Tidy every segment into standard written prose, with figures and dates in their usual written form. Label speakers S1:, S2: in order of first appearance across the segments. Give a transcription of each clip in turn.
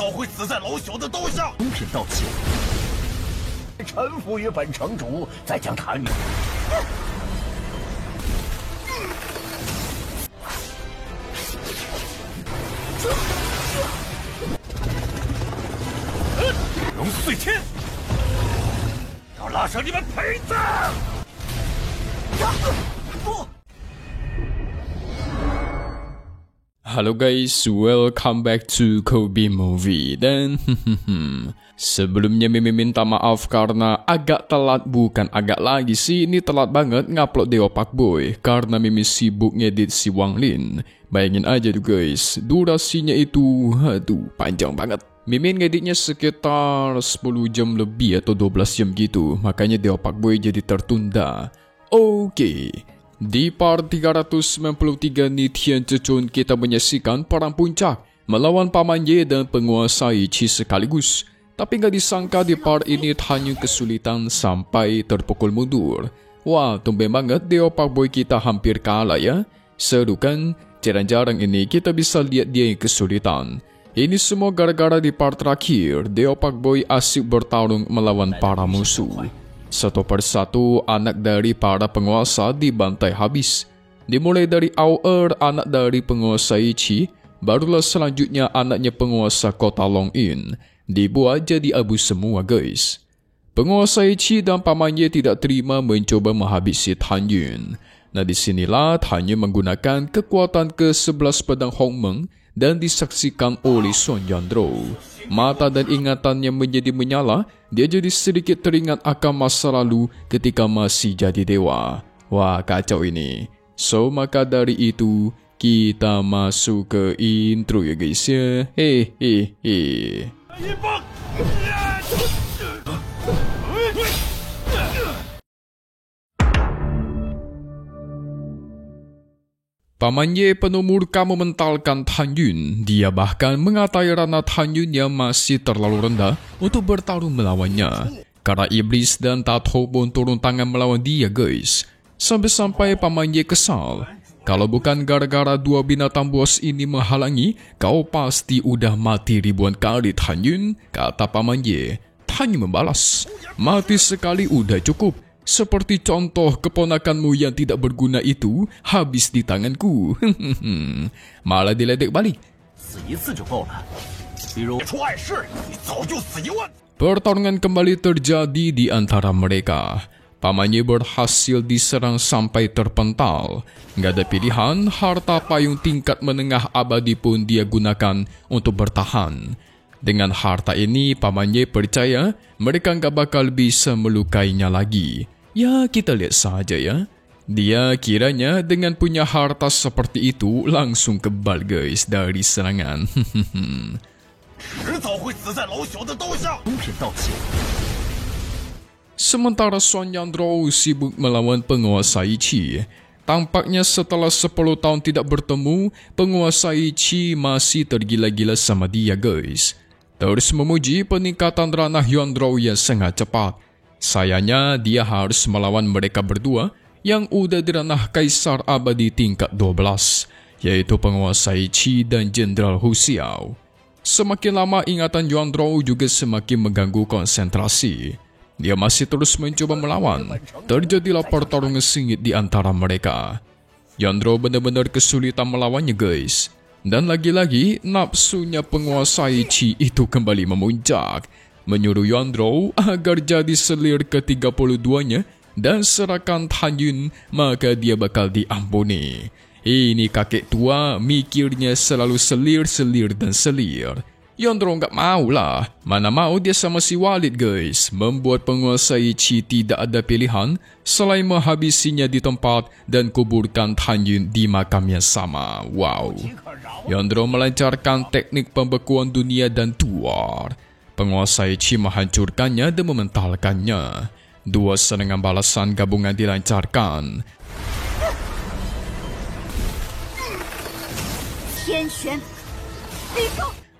S1: 早会死在老朽的刀下。
S2: 公平道歉，臣服于本城主，再将谭云。
S1: 龙碎天，要拉上你们陪葬！不。
S3: Halo guys, welcome back to Kobe Movie. Dan sebelumnya Mimin minta maaf karena agak telat, bukan agak lagi sih, ini telat banget ngupload Deo Pak Boy karena Mimin sibuk ngedit si Wang Lin. Bayangin aja tuh guys, durasinya itu panjang banget. Mimin ngeditnya sekitar 10 jam lebih atau 12 jam gitu, makanya Deo Pak Boy jadi tertunda. Oke. Di part 393 Nitian Cecun kita menyaksikan perang puncak melawan Paman Ye dan penguasa Ichi sekaligus. Tapi nggak disangka di part ini Tan Yun kesulitan sampai terpukul mundur. Wah, tumben banget Deo Pak Boy kita hampir kalah ya. Seru kan? Jarang-jarang ini kita bisa lihat dia yang kesulitan. Ini semua gara-gara di part terakhir Deo Pak Boy asik bertarung melawan para musuh. Satu persatu anak dari para penguasa dibantai habis. Dimulai dari Ao anak dari penguasa Ichi, barulah selanjutnya anaknya penguasa kota Long In. Dibuat jadi abu semua guys. Penguasa Ichi dan Paman Ye tidak terima mencoba menghabisi Tan Yun. Nah disinilah Tan Yun menggunakan kekuatan ke-11 pedang Hong Meng dan disaksikan oleh Son Yandro. Mata dan ingatannya menjadi menyala, dia jadi sedikit teringat akan masa lalu ketika masih jadi dewa. Wah, kacau ini. So, maka dari itu, kita masuk ke intro ya guys ya. Hehehe. Paman Ye penuh murka mementalkan Tan Yun. Dia bahkan mengatai ranah Tan Yun yang masih terlalu rendah untuk bertarung melawannya. Karena iblis dan Tato pun turun tangan melawan dia guys. Sampai-sampai Paman Ye kesal. Kalau bukan gara-gara dua binatang buas ini menghalangi, kau pasti udah mati ribuan kali Tan Yun, kata Paman Ye. Tan Yun membalas, mati sekali udah cukup. Seperti contoh keponakanmu yang tidak berguna itu habis di tanganku. Malah diledek balik. Pertarungan kembali terjadi di antara mereka. Paman Ye berhasil diserang sampai terpental. Gak ada pilihan, harta payung tingkat menengah abadi pun dia gunakan untuk bertahan. Dengan harta ini, Paman Ye percaya mereka gak bakal bisa melukainya lagi. Ya, kita lihat saja ya. Dia kiranya dengan punya harta seperti itu langsung kebal guys dari serangan. Sementara Son Yandro sibuk melawan penguasa Ichi. Tampaknya setelah 10 tahun tidak bertemu, penguasa Ichi masih tergila-gila sama dia guys. Terus memuji peningkatan ranah Yandro yang sangat cepat. Sayangnya dia harus melawan mereka berdua yang udah di ranah Kaisar Abadi tingkat 12, yaitu penguasa Ichi dan Jenderal Hu Xiao. Semakin lama ingatan Yandro juga semakin mengganggu konsentrasi. Dia masih terus mencoba melawan. Terjadilah pertarungan sengit di antara mereka. Yandro benar-benar kesulitan melawannya guys. Dan lagi-lagi, nafsunya penguasa Ichi itu kembali memuncak, menyuruh Yandro agar jadi selir ke-32-nya dan serahkan Tan Yun, maka dia bakal diampuni. Ini kakek tua mikirnya selalu selir dan selir. Yandro nggak mau lah, mana mau dia sama si Walid guys, membuat penguasa Ichi tidak ada pilihan selain menghabisinya di tempat dan kuburkan Tan Yun di makam yang sama. Wow. Yandro melancarkan teknik pembekuan dunia dan tuar. Penguasa Ichi menghancurkannya dan mementalkannya. Dua serangan balasan gabungan dilancarkan.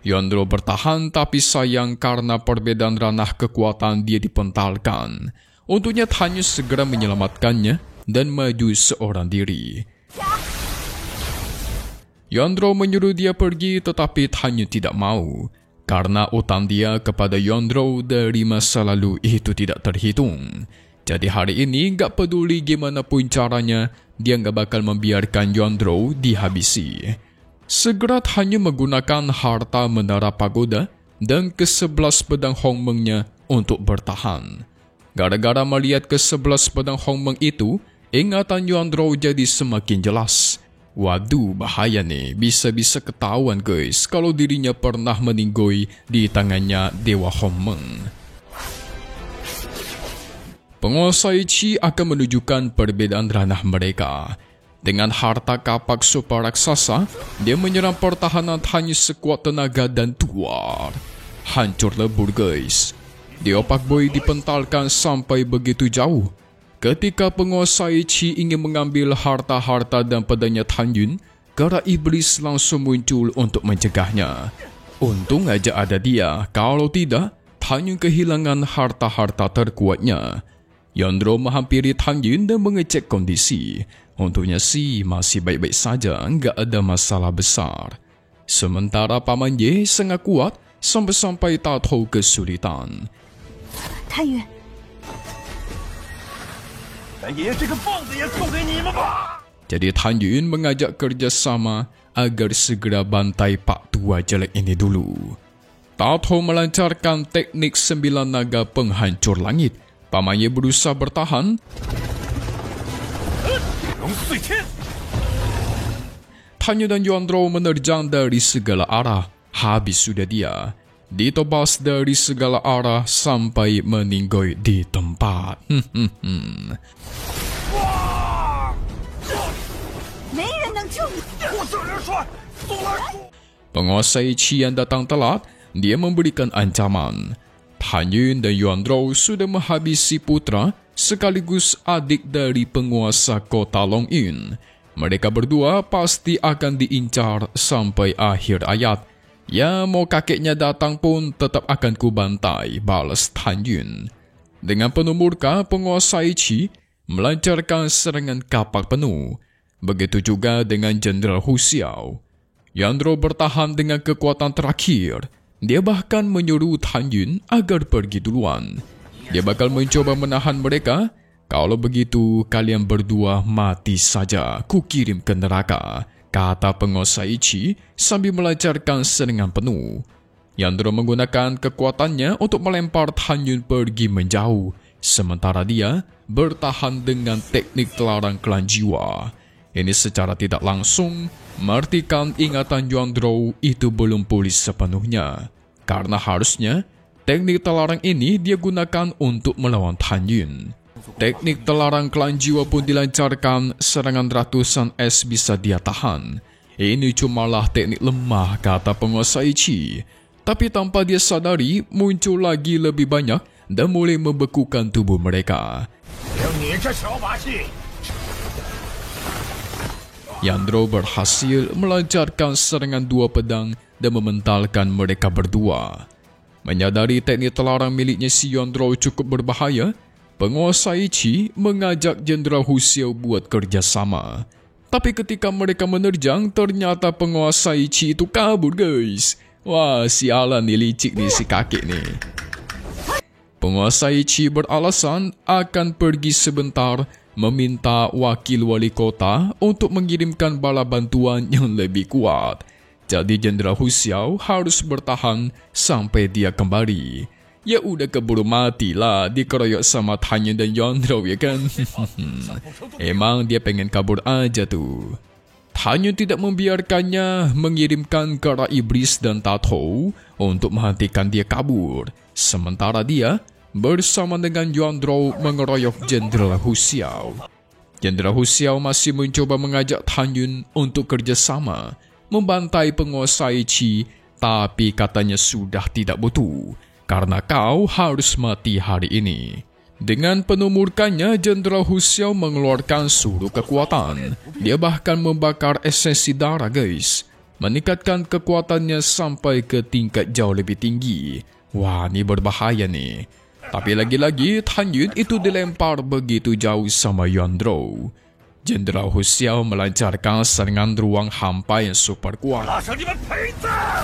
S3: Yandro bertahan tapi sayang karena perbedaan ranah kekuatan dia dipentalkan. Untungnya Tan Yun segera menyelamatkannya dan maju seorang diri. Yandro menyuruh dia pergi tetapi Tan Yun tidak mau. karena utang dia kepada Yondro dari masa lalu itu tidak terhitung. Jadi hari ini gak peduli gimana pun caranya, dia gak bakal membiarkan Yondro dihabisi. Segera hanya menggunakan harta menara pagoda dan ke-11 pedang Hongmengnya untuk bertahan. Gara-gara melihat ke-11 pedang Hongmeng itu, ingatan Yondro jadi semakin jelas. Waduh, bahaya nih, bisa-bisa ketahuan guys kalau dirinya pernah meninggoy di tangannya Dewa Hongmeng. Penguasai Qi akan menunjukkan perbedaan ranah mereka. Dengan harta kapak super raksasa, dia menyerang pertahanan hanya sekuat tenaga dan tuar. Hancur lebur guys. Dewa Pak Boy dipentalkan sampai begitu jauh. Ketika penguasai Qi ingin mengambil harta-harta dan pedangnya Tan Yun, Kara Iblis langsung muncul untuk mencegahnya. Untung aja ada dia, kalau tidak, Tan Yun kehilangan harta-harta terkuatnya. Yondro menghampiri Tan Yun dan mengecek kondisi. Untungnya sih masih baik-baik saja, nggak ada masalah besar. Sementara Paman Ye sangat kuat sampai-sampai tak tahu kesulitan.
S4: Tan Yun,
S1: 咱爷这个棒子也送给你们吧。
S3: Jadi Tan Yun mengajak kerjasama agar segera bantai Pak Tua jelek ini dulu. Tak tahu melancarkan teknik 9 naga penghancur langit. Paman Ye berusaha bertahan.
S1: 龙碎天，
S3: Tan Yun dan Yondro menerjang dari segala arah. Habis sudah dia. Ditebas dari segala arah sampai meninggoy di tempat.
S4: 没人能救你。
S1: 我这人帅，送来主。
S3: Penguasai Qi yang datang telat, dia memberikan ancaman. Tan Yun dan Yondro sudah menghabisi putra sekaligus adik dari penguasa kota Long Yun. Mereka berdua pasti akan diincar sampai akhir ayat. Ya, mau kakeknya datang pun tetap akan kubantai, balas Tan Yun. Dengan penuh murka, penguasai Qi melancarkan serangan kapak penuh. Begitu juga dengan Jenderal Hu Xiao. Yondro bertahan dengan kekuatan terakhir. Dia bahkan menyuruh Tan Yun agar pergi duluan. Dia bakal mencoba menahan mereka. Kalau begitu, kalian berdua mati saja. Kukirim ke neraka, kata penguasai Qi sambil melancarkan serangan penuh. Yondro menggunakan kekuatannya untuk melempar Tan Yun pergi menjauh. Sementara dia bertahan dengan teknik telarang klan jiwa. Ini secara tidak langsung mengartikan ingatan Yondro itu belum pulih sepenuhnya. Karena harusnya teknik telarang ini dia gunakan untuk melawan Tan Yun. Teknik telarang klan jiwa pun dilancarkan, serangan ratusan es bisa dia tahan. Ini cumalah teknik lemah, kata penguasai Qi. Tapi tanpa dia sadari, muncul lagi lebih banyak dan mulai membekukan tubuh mereka.
S2: 凭你这小把戏，
S3: Yondro berhasil melancarkan serangan 2 pedang dan mementalkan mereka berdua. Menyadari teknik telarang miliknya si Yondro cukup berbahaya, penguasai Qi mengajak Jenderal Hu Xiao buat kerjasama. Tapi ketika mereka menerjang, ternyata penguasai Qi itu kabur guys. Wah, sialan nih, licik nih si kakek nih. Penguasai Qi beralasan akan pergi sebentar, meminta wakil wali kota untuk mengirimkan bala bantuan yang lebih kuat. Jadi Jenderal Hu Xiao harus bertahan sampai dia kembali. Ya udah keburu mati lah, dikeroyok sama Tan Yun dan Yondro ya kan. Emang dia pengen kabur aja tuh. Tan Yun tidak membiarkannya, mengirimkan Kara Iblis dan Tato untuk menghentikan dia kabur. Sementara dia bersama dengan Yondro mengeroyok Jenderal Hu Xiao. Jenderal Hu Xiao masih mencoba mengajak Tan Yun untuk kerjasama, membantai penguasai Qi, tapi katanya sudah tidak butuh, karena kau harus mati hari ini. Dengan penuh murkanya, Jenderal Hu Xiao mengeluarkan seluruh kekuatan. Dia bahkan membakar esensi darah guys, meningkatkan kekuatannya sampai ke tingkat jauh lebih tinggi. Wah, ini berbahaya nih. Tapi lagi-lagi Tan Yun itu dilempar begitu jauh sama Yondro. Jenderal Hu Xiao melancarkan serangan ruang hampa yang super kuat.
S1: 拉上你们陪葬！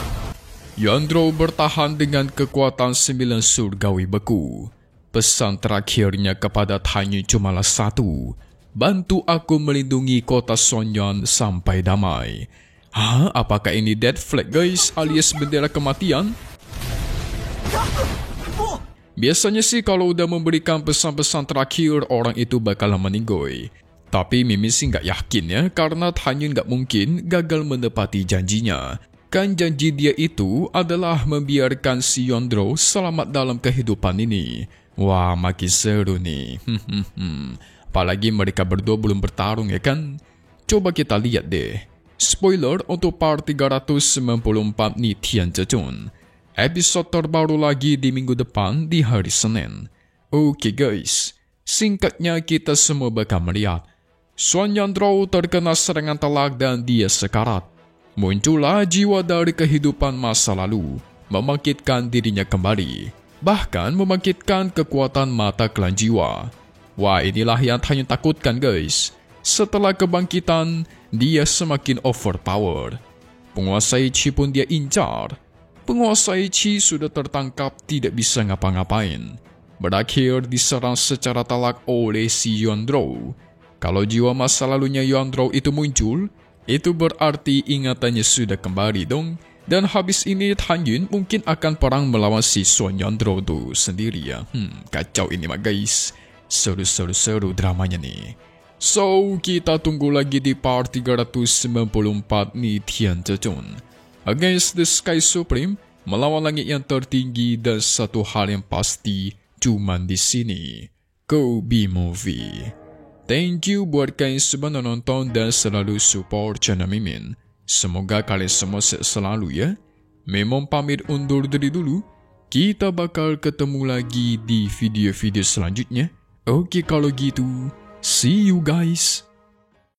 S3: Yandro bertahan dengan kekuatan 9 surgawi beku. Pesan terakhirnya kepada Tanyu cumalah satu. Bantu aku melindungi kota Sonyan sampai damai. Apakah ini dead flag guys, alias bendera kematian? Biasanya sih kalau udah memberikan pesan-pesan terakhir, orang itu bakalan meninggoy. Tapi Mimin sih nggak yakin ya, karena Tanyu nggak mungkin gagal menepati janjinya. Kan janji dia itu adalah membiarkan si Yandro selamat dalam kehidupan ini. Wah, makin seru nih. Apalagi mereka berdua belum bertarung ya kan? Coba kita lihat deh. Spoiler untuk part 394 nih Tian Zhezhun. Episode terbaru lagi di minggu depan di hari Senin. Oke guys, singkatnya kita semua bakal melihat Xuan Yandro terkena serangan telak dan dia sekarat. Muncullah jiwa dari kehidupan masa lalu, membangkitkan dirinya kembali, bahkan membangkitkan kekuatan mata klan jiwa. Wah, inilah yang Tanyu takutkan guys. Setelah kebangkitan, dia semakin overpower. Penguasai Qi pun dia incar. Penguasai Qi sudah tertangkap tidak bisa ngapa-ngapain. Berakhir diserang secara telak oleh si Yandro. Kalau jiwa masa lalunya Yandro itu muncul, itu berarti ingatannya sudah kembali dong. Dan habis ini Tanyu mungkin akan perang melawan si Xuan Yandro tuh sendiri ya. Kacau ini mah guys. Seru-seru dramanya nih. So, kita tunggu lagi di part 394 nih Tian Zhezhun. Against the Sky Supreme, melawan langit yang tertinggi, dan satu hal yang pasti cuman di sini. Kobe Movie. Thank you buat kalian semua nonton dan selalu support channel Mimin. Semoga kalian semua sehat selalu ya. Memang pamit undur diri dulu. Kita bakal ketemu lagi di video-video selanjutnya. Oke kalau gitu, see you guys.